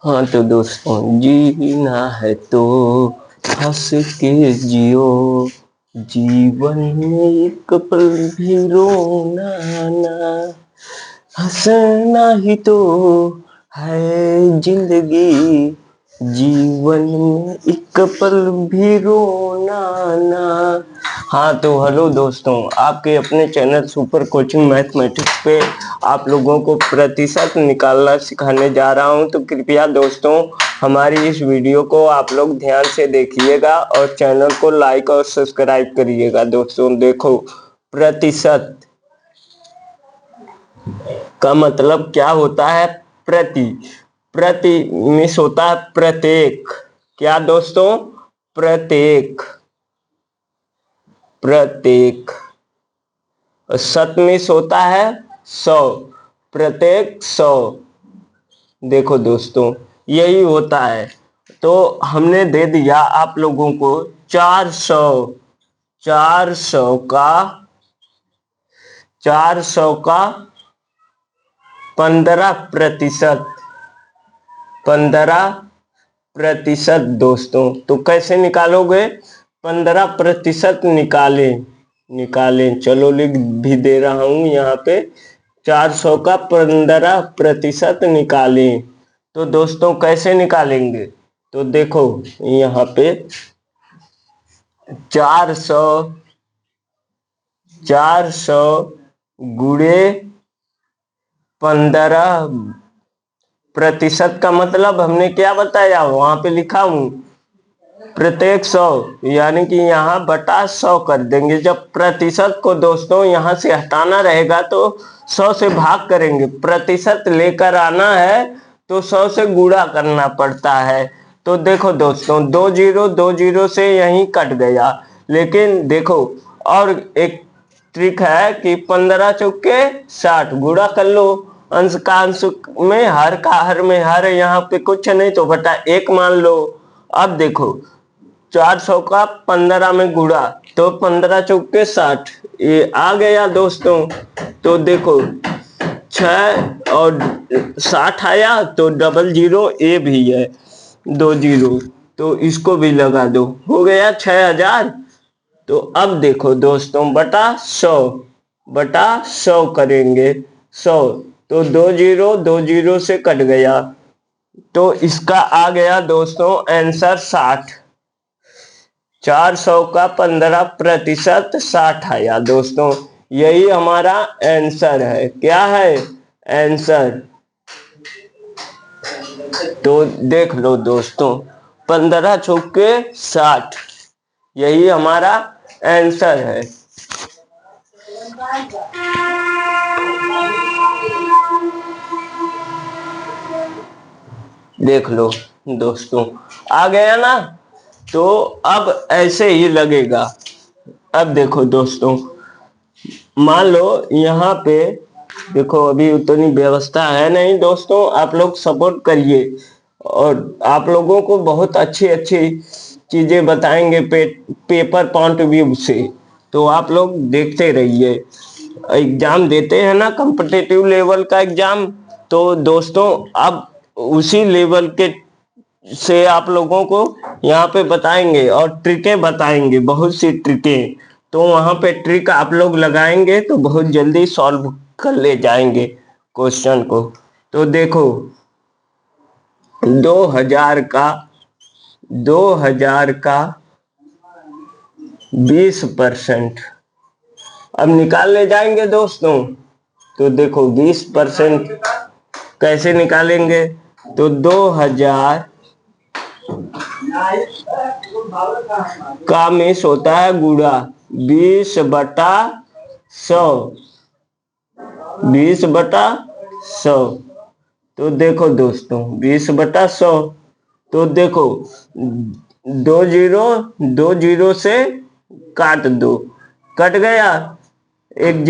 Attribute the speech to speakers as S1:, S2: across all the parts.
S1: हाँ तो दोस्तों, जीना है तो हंस के जियो, जीवन में एक पल भी रोना ना, हंसना ही तो है जिंदगी, जीवन में एक पल भी रोना ना। हाँ तो हेलो दोस्तों, आपके अपने चैनल सुपर कोचिंग मैथमेटिक्स पे आप लोगों को प्रतिशत निकालना सिखाने जा रहा हूं। तो कृपया दोस्तों हमारी इस वीडियो को आप लोग ध्यान से देखिएगा और चैनल को लाइक और सब्सक्राइब करिएगा। दोस्तों देखो, प्रतिशत का मतलब क्या होता है? प्रति। प्रति मीन्स होता है प्रत्येक। क्या दोस्तों? प्रत्येक। प्रत्येक। शत मीन्स होता है 100। प्रत्येक 100। देखो दोस्तों, यही होता है। तो हमने दे दिया आप लोगों को 400। 400 का 15%। 15% दोस्तों, तो कैसे निकालोगे? 15% निकालें चलो लिख भी दे रहा हूं यहाँ पे। 400 का 15% निकालें। तो दोस्तों कैसे निकालेंगे? तो देखो यहाँ पे 400 गुणे 15% का मतलब हमने क्या बताया? वहां पे लिखा हूं प्रत्येक 100, यानी कि यहाँ बटा 100 कर देंगे। जब प्रतिशत को दोस्तों यहाँ से हटाना रहेगा तो 100 से भाग करेंगे। प्रतिशत लेकर आना है तो 100 से गुणा करना पड़ता है। तो देखो दोस्तों, 2 जीरो से यहीं कट गया। लेकिन देखो, और एक ट्रिक है कि 15 चौके 60 गुणा कर लो। अंश का अंश में, हर का हर में हर, यहाँ पे कुछ नहीं तो बटा 1 मान लो। अब देखो 400 का 15 में गुणा तो 15 चौके 60, ये आ गया दोस्तों। तो देखो 6 और 60 आया तो डबल जीरो ए भी है, 2 जीरो, तो इसको भी लगा दो, हो गया 6000। तो अब देखो दोस्तों, बटा 100 करेंगे। 100 तो 2 जीरो से कट गया, तो इसका आ गया दोस्तों आंसर 60। 400 का 15% 60 आया दोस्तों। यही हमारा आंसर है। क्या है आंसर? तो देख लो दोस्तों, 15 चौके 60, यही हमारा आंसर है। देख लो दोस्तों, आ गया ना? तो अब ऐसे ही लगेगा। अब देखो दोस्तों, मान लो यहाँ पे देखो, अभी उतनी व्यवस्था है नहीं दोस्तों, आप लोग सपोर्ट करिए और आप लोगों को बहुत अच्छी अच्छी चीजें बताएंगे पेपर पॉइंट व्यू से। तो आप लोग देखते रहिए। एग्जाम देते हैं ना, कॉम्पिटिटिव लेवल का एग्जाम, तो दोस्तों अब उसी लेवल के से आप लोगों को यहाँ पे बताएंगे और ट्रिकें बताएंगे, बहुत सी ट्रिकें। तो वहां पे ट्रिक आप लोग लगाएंगे तो बहुत जल्दी सॉल्व कर ले जाएंगे क्वेश्चन को। तो देखो 2000 का 20% अब निकाल ले जाएंगे दोस्तों। तो देखो 20% कैसे निकालेंगे? तो 2000 का मिस होता है गुणा 20/100। 20/100। तो देखो दोस्तों 20/100, तो देखो 2 जीरो से काट दो, कट गया। 1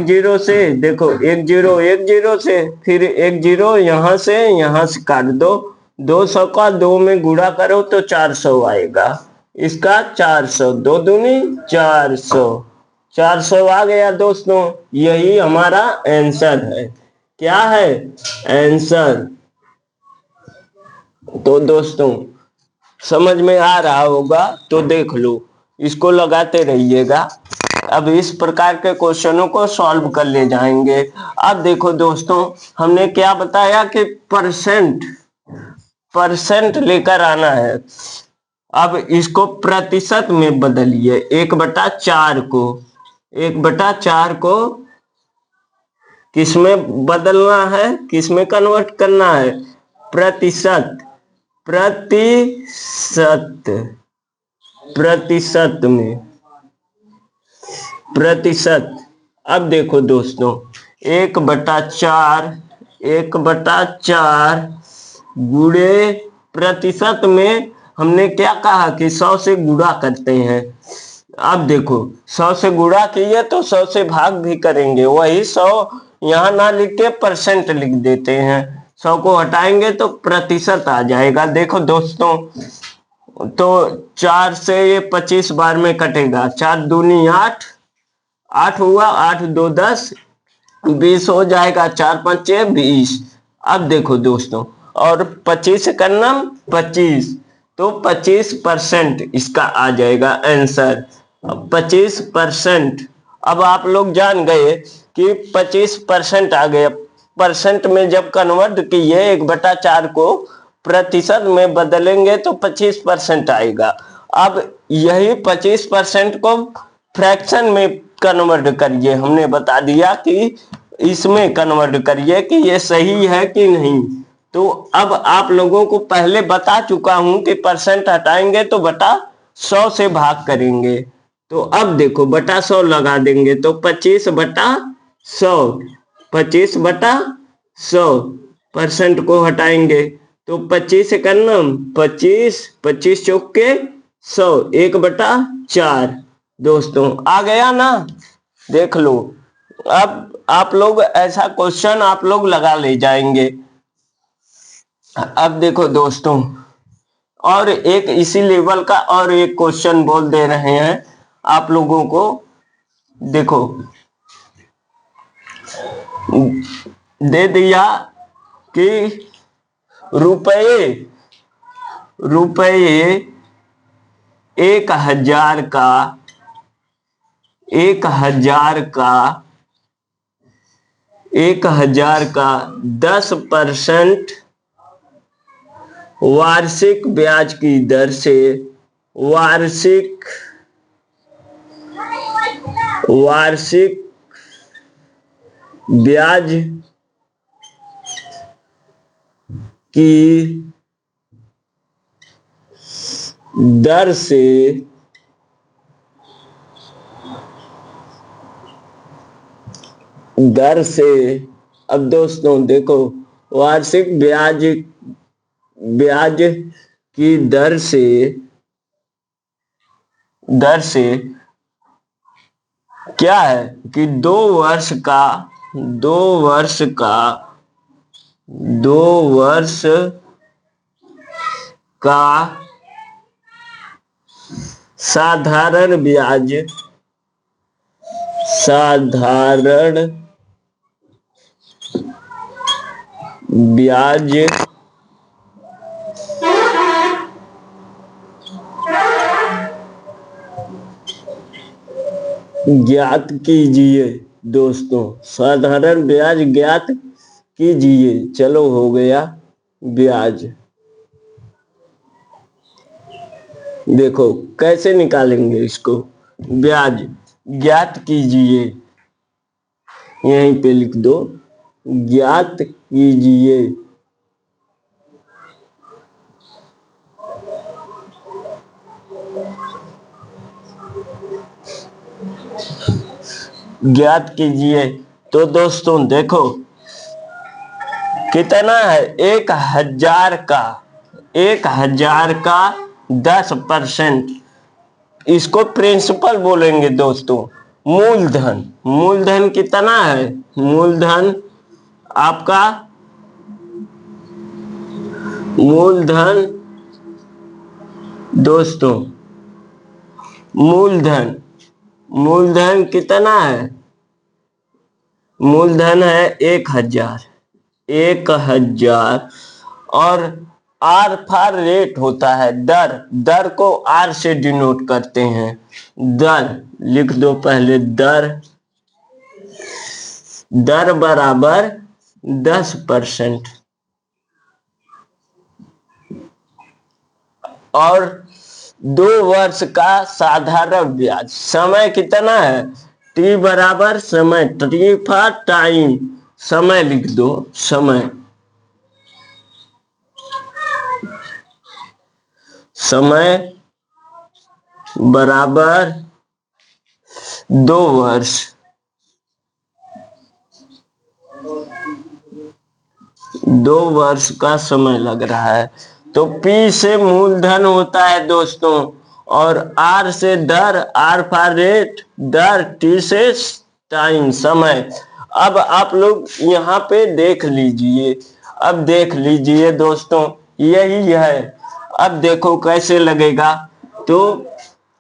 S1: जीरो से, देखो 1 जीरो से, फिर 1 जीरो यहाँ से काट दो। 200 का 2 में गुणा करो तो 400 आएगा। इसका 400, 2 दूनी 400, 400 आ गया दोस्तों। यही हमारा आंसर है। क्या है आंसर? तो दोस्तों समझ में आ रहा होगा तो देख लो, इसको लगाते रहिएगा। अब इस प्रकार के क्वेश्चनों को सॉल्व कर ले जाएंगे। अब देखो दोस्तों, हमने क्या बताया कि परसेंट परसेंट लेकर आना है। अब इसको प्रतिशत में बदलिए। 1/4 को 1/4 को किसमें बदलना है, किसमें कन्वर्ट करना है? प्रतिशत प्रतिशत प्रतिशत में प्रतिशत। अब देखो दोस्तों, 1/4 गुणे प्रतिशत में हमने क्या कहा कि 100 से गुणा करते हैं। अब देखो 100 से गुणा किए तो 100 से भाग भी करेंगे, वही 100 यहाँ ना लिख के परसेंट लिख देते हैं। 100 को हटाएंगे तो प्रतिशत आ जाएगा। देखो दोस्तों, तो 4 से ये 25 बार में कटेगा। 4 दूनी 8, 8 हुआ, 8 2 10, 20 हो जाएगा। 4 5 20। अब देखो दोस्तों, और 25 का नाम 25, तो 25% इसका आ जाएगा आंसर। 25%। अब आप लोग जान गए कि 25% आ गया। परसेंट में जब कन्वर्ट किए 1/4 को प्रतिशत में बदलेंगे तो 25% आएगा। अब यही 25% को फ्रैक्शन में कन्वर्ट करिए। हमने बता दिया कि इसमें कन्वर्ट करिए कि ये सही है कि नहीं। तो अब आप लोगों को पहले बता चुका हूं कि परसेंट हटाएंगे तो बटा 100 से भाग करेंगे। तो अब देखो बटा 100 लगा देंगे तो 25/100, 25/100। परसेंट को हटाएंगे तो 25 का नाम 25, 25 चौके 100, 1/4। दोस्तों आ गया ना, देख लो। अब आप लोग ऐसा क्वेश्चन आप लोग लगा ले जाएंगे। अब देखो दोस्तों, और एक इसी लेवल का और एक क्वेश्चन बोल दे रहे हैं आप लोगों को। देखो दे दिया कि रुपये 1000 का 10% वार्षिक ब्याज की दर से वार्षिक ब्याज की दर से अब दोस्तों देखो, वार्षिक ब्याज की दर से क्या है कि 2 वर्ष का साधारण ब्याज ज्ञात कीजिए। दोस्तों साधारण ब्याज ज्ञात कीजिए। चलो हो गया ब्याज। देखो कैसे निकालेंगे इसको, ब्याज ज्ञात कीजिए, यहीं पे लिख दो, ज्ञात कीजिए। ज्ञात कीजिए। तो दोस्तों देखो कितना है, 1000 का 10%। इसको प्रिंसिपल बोलेंगे दोस्तों। मूलधन कितना है? मूलधन आपका दोस्तों मूलधन कितना है? मूलधन है 1000। और आर फॉर रेट होता है, दर, दर को आर से डिनोट करते हैं। दर लिख दो पहले, दर, दर बराबर 10%। और 2 वर्ष का साधारण ब्याज, समय कितना है, टी बराबर समय, टी फॉर टाइम, समय लिख दो, समय, समय बराबर 2 वर्ष, 2 वर्ष का समय लग रहा है। तो P से मूलधन होता है दोस्तों, और R से दर, R फॉर रेट, दर, T से टाइम, समय। अब आप लोग यहाँ पे देख लीजिए, अब देख लीजिए दोस्तों, यही है। अब देखो कैसे लगेगा, तो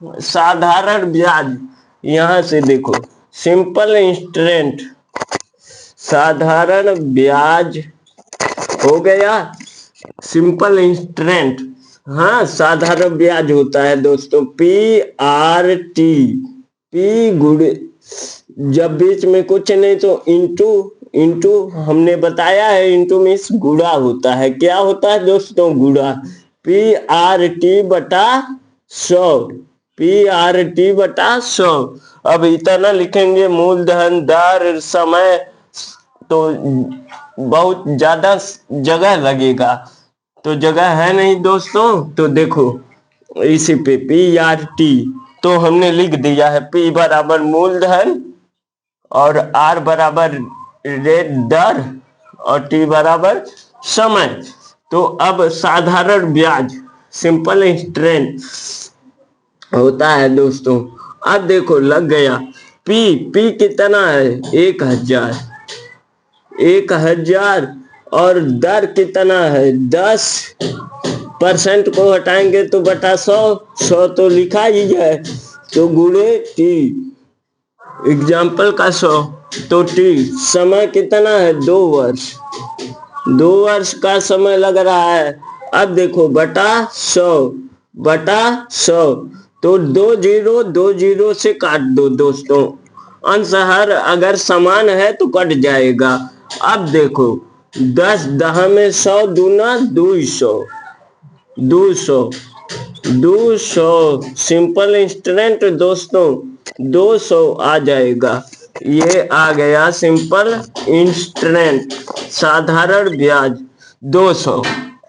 S1: साधारण ब्याज, यहाँ से देखो, सिंपल इंस्टेंट, साधारण ब्याज हो गया, सिंपल इंस्टेंट, हाँ साधारण ब्याज होता है दोस्तों, PRT, P गुणे, जब बीच में कुछ नहीं तो इंटू, इंटू हमने बताया है, इंटू मीन्स गुणा होता है, क्या होता है दोस्तों, गुणा, PRT बटा 100, PRT बटा 100। अब इतना लिखेंगे, मूलधन, दर, समय, तो बहुत ज्यादा जगह लगेगा, तो जगह है नहीं दोस्तों। तो देखो इसी पे PRT, तो हमने लिख दिया है, P बराबर मूलधन और R बराबर रेट, दर, और T बराबर समय। तो अब साधारण ब्याज, सिंपल इंटरेस्ट होता है दोस्तों। अब देखो लग गया, P कितना है, 1000, 1000, और दर कितना है, 10% को हटाएंगे तो बटा 100, 100 तो लिखा ही है, तो गुणे T, एग्जाम्पल का 100, तो T, समय कितना है, 2 वर्ष, 2 वर्ष का समय लग रहा है। अब देखो बटा 100, बटा 100, तो 2 जीरो, 2 जीरो से काट दो दोस्तों, अंश हर अगर समान है तो कट जाएगा। अब देखो 10 दहा में 100, दूना 200, 200, 200, सिंपल इंस्टेंट दोस्तों 200 आ जाएगा। ये आ गया सिंपल इंस्टेंट, साधारण ब्याज 200।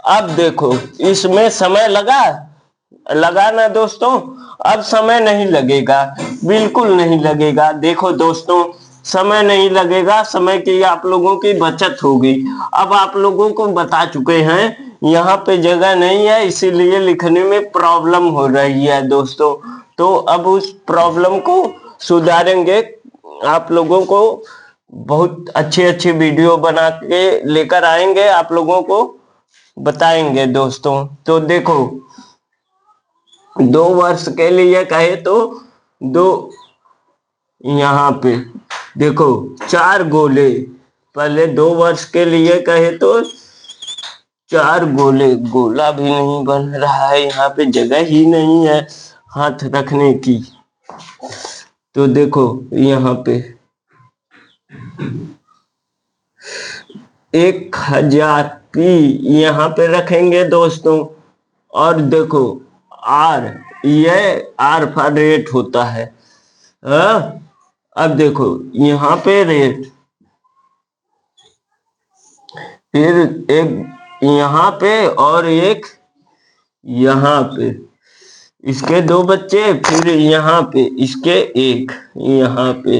S1: अब देखो इसमें समय लगा ना दोस्तों, अब समय नहीं लगेगा, बिल्कुल नहीं लगेगा। देखो दोस्तों समय नहीं लगेगा, समय की आप लोगों की बचत होगी। अब आप लोगों को बता चुके हैं, यहाँ पे जगह नहीं है इसीलिए लिखने में प्रॉब्लम हो रही है दोस्तों। तो अब उस प्रॉब्लम को सुधारेंगे, आप लोगों को बहुत अच्छे वीडियो बना के लेकर आएंगे, आप लोगों को बताएंगे दोस्तों। तो देखो 2 वर्ष के लिए कहे तो 2, यहाँ पे देखो 4 गोले, पहले 2 वर्ष के लिए कहे तो 4 गोले, गोला भी नहीं बन रहा है, यहाँ पे जगह ही नहीं है हाथ रखने की। तो देखो यहाँ पे 1000 P यहाँ पे रखेंगे दोस्तों, और देखो R, ये R फॉर रेट होता है। अब देखो यहाँ पे रेट, फिर एक यहाँ पे और एक यहाँ पे, इसके 2 बच्चे, फिर यहाँ पे इसके 1 यहाँ पे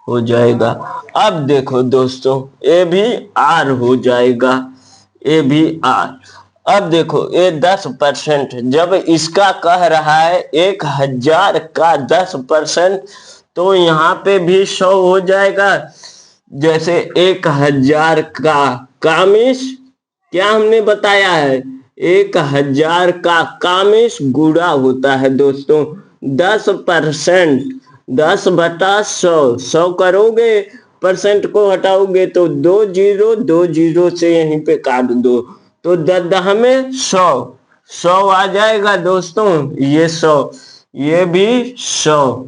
S1: हो जाएगा। अब देखो दोस्तों ये भी R हो जाएगा, ये भी R। अब देखो ये 10%, जब इसका कह रहा है 1000 का 10%, तो यहाँ पे भी 100 हो जाएगा। जैसे 1000 का कामिश, क्या हमने बताया है, 1000 का कामिश गुणा होता है दोस्तों 10%, 10 बटा 100, 100 करोगे, परसेंट को हटाओगे तो 2 जीरो, 2 जीरो से यहीं पे काट दो, तो 10 में 100 आ जाएगा दोस्तों, ये 100, ये भी 100।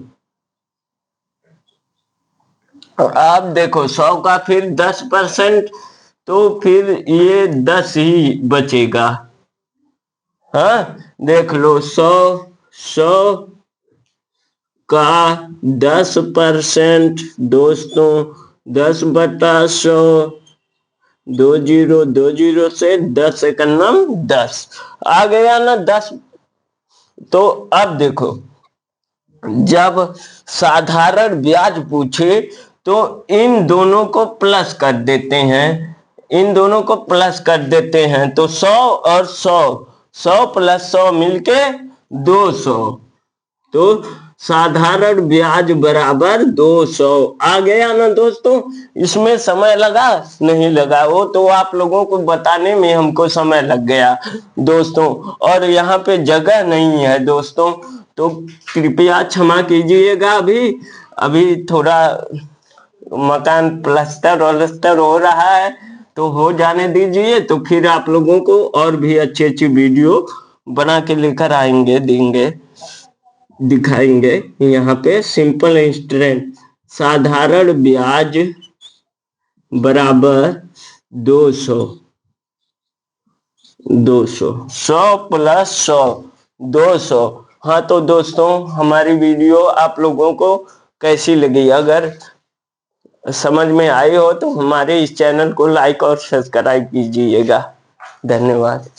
S1: और आप देखो 100 का फिर 10%, तो फिर ये 10 ही बचेगा। हाँ देख लो, 100 का 10% दोस्तों, 10/100, 20 से 10 एक नम 10 आ गया ना 10। तो अब देखो, जब साधारण ब्याज पूछे तो इन दोनों को प्लस कर देते हैं, इन दोनों को प्लस कर देते हैं, तो 100 और 100, 100 + 100 मिलके 200। तो साधारण ब्याज बराबर 200 आ गया ना दोस्तों। इसमें समय लगा नहीं लगा, वो तो आप लोगों को बताने में हमको समय लग गया दोस्तों। और यहाँ पे जगह नहीं है दोस्तों, तो कृपया क्षमा कीजिएगा। अभी थोड़ा मकान प्लास्टर वलस्टर हो रहा है, तो हो जाने दीजिए, तो फिर आप लोगों को और भी अच्छी अच्छी वीडियो बना के लेकर आएंगे, देंगे, दिखाएंगे। यहाँ पे सिंपल इंस्टेंट साधारण ब्याज बराबर 200, 100 + 100 200। हाँ तो दोस्तों, हमारी वीडियो आप लोगों को कैसी लगी? अगर समझ में आई हो तो हमारे इस चैनल को लाइक और सब्सक्राइब कीजिएगा। धन्यवाद।